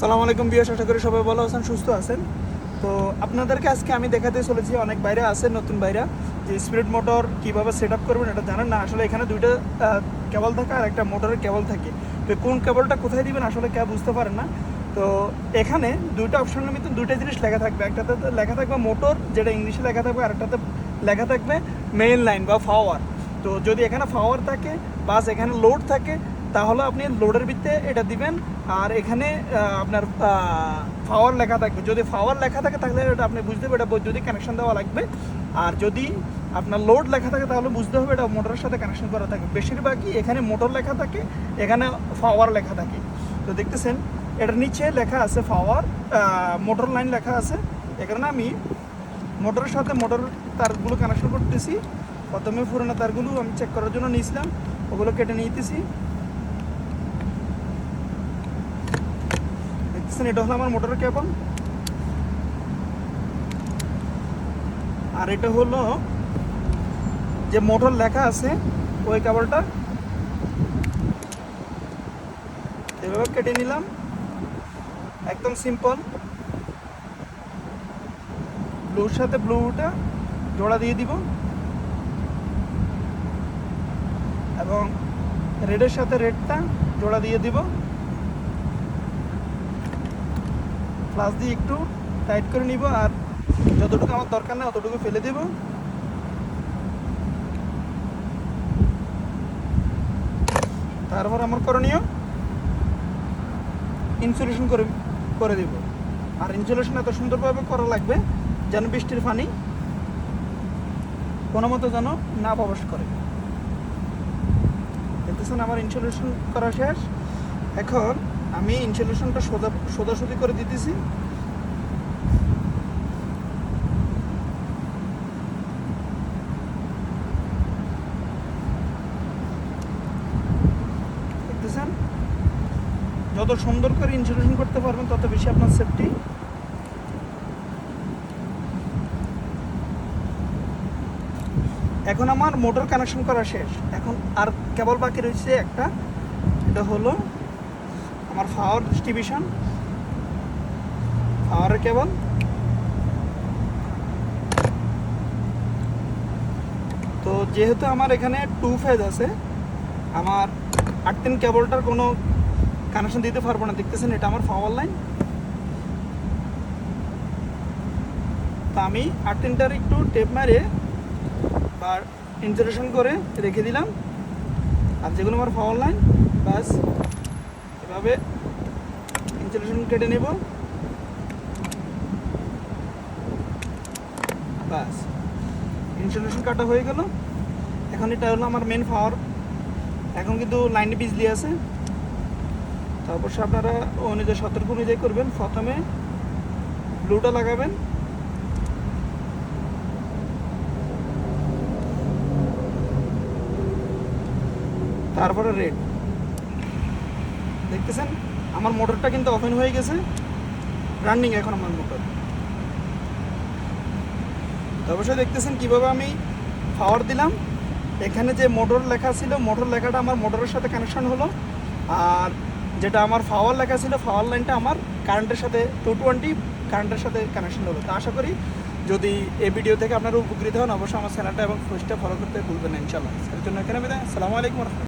আসসালামু আলাইকুম বিয়াস, আশা করি সবাই ভালো আছেন, সুস্থ আছেন। তো আপনাদেরকে আজকে আমি দেখাতে চলেছি, অনেক বাইরে আছে নতুন বাইরা যে স্পিরিট মোটর কীভাবে সেট আপ করবেন এটা জানেন না। আসলে এখানে দুইটা কেবল থাকে আর একটা মোটরের কেবল থাকে। তো কোন কেবলটা কোথায় দিবেন আসলে কেউ বুঝতে পারেন না। তো এখানে দুইটা অপশনের ভিতরে দুইটা জিনিস লেখা থাকবে। একটাতে লেখা থাকবে মোটর, যেটা ইংলিশে লেখা থাকবে, আর একটাতে লেখা থাকবে মেইন লাইন বা পাওয়ার। তো যদি এখানে পাওয়ার থাকে বা এখানে লোড থাকে তাহলে আপনি লোডের ভিত্তিতে এটা দিবেন। আর এখানে আপনার পাওয়ার লেখা থাকবে। যদি পাওয়ার লেখা থাকে তাহলে এটা আপনি বুঝতে হবে এটা বৈদ্যুতিক কানেকশন দেওয়া লাগবে। আর যদি আপনার লোড লেখা থাকে তাহলে বুঝতে হবে এটা মোটরের সাথে কানেকশন করা থাকবে। বেশিরভাগই এখানে মোটর লেখা থাকে, এখানে পাওয়ার লেখা থাকে। তো দেখতেছেন এটার নিচে লেখা আছে পাওয়ার, মোটর লাইন লেখা আছে। এখানে আমি মোটরের সাথে মোটর তারগুলো কানেকশন করতেছি। প্রথমে পুরোনো তারগুলো আমি চেক করার জন্য নিয়েছিলাম, ওগুলো কেটে নিতেছি। দেখতেছেন এটা হলো আমার মোটরের কেবল, আর এটা হলো যে মোটর লেখা আছে ওই কেবলটা। এভাবে কেটে নিলাম, একদম সিম্পল। ব্লুর সাথে ব্লুটা জোড়া দিয়ে দিব এবং রেডের সাথে রেডটা জোড়া দিয়ে দিব। প্লাস দিয়ে একটু টাইট করে নিব, আর যতটুকু আমার দরকার নেই অতটুকু ফেলে দেব। তারপর আমার করণীয় ইনসুলেশন করে দেব। আর ইনসুলেশন এত সুন্দরভাবে করা লাগবে যেন বৃষ্টির পানি কোনো মতো যেন না প্রবেশ করে। দেখতেছেন আমার ইনসুলেশন করা শেষ। এখন আমি ইনসুলেশনটা সোজাসুজি করে দিতেছি। দেখতেছেন যত সুন্দর করে ইনসুলেশন করতে পারবেন তত বেশি আপনার সেফটি। এখন আমার মোটর কানেকশন করা শেষ। এখন আর কেবল বাকি রয়েছে একটা, এটা হলো আমার পাওয়ার ডিস্ট্রিবিউশন, পাওয়ারের কেবল। তো যেহেতু আমার এখানে 2 ফেজ আছে, আমার 8 কেবলটার কোনো কানেকশন দিতে পারবো না। দেখতেছেন এটা আমার পাওয়ার লাইন। তো আমি 8টার একটু টেপ মারে বা ইনসুলেশন করে রেখে দিলাম। আর যেগুলো আমার পাওয়ার লাইন বাস এভাবে ইনসুলেশন কেটে নেব। বাস ইনসুলেশন কাটা হয়ে গেল। এখন এটা হলো আমার মেন পাওয়ার। এখন কিন্তু লাইনে বিজলি আছে, তো অবশ্যই আপনারা নিজের সতর্ক অনুযায়ী করবেন। প্রথমে ব্লুটা লাগাবেন, তারপরে রেড। দেখতেছেন আমার মোটরটা কিন্তু ওপেন হয়ে গেছে, রানিং এখন আমার মোটর। তো অবশ্যই দেখতেছেন কীভাবে আমি পাওয়ার দিলাম। এখানে যে মোটর লেখা ছিল, মোটর লেখাটা আমার মোটরের সাথে কানেকশন হলো। আর যেটা আমার পাওয়ার লেখা ছিল, পাওয়ার লাইনটা আমার কারেন্টের সাথে 220 কারেন্টের সাথে কানেকশন হলো। তো আশা করি যদি এই ভিডিও থেকে আপনারা উপকৃত হন, অবশ্যই আমার চ্যানেলটা এবং পেজটা ফলো করতে ভুলবেন না ইনশাআল্লাহ। এর জন্য এখানে বিদায়। আসসালামু আলাইকুম।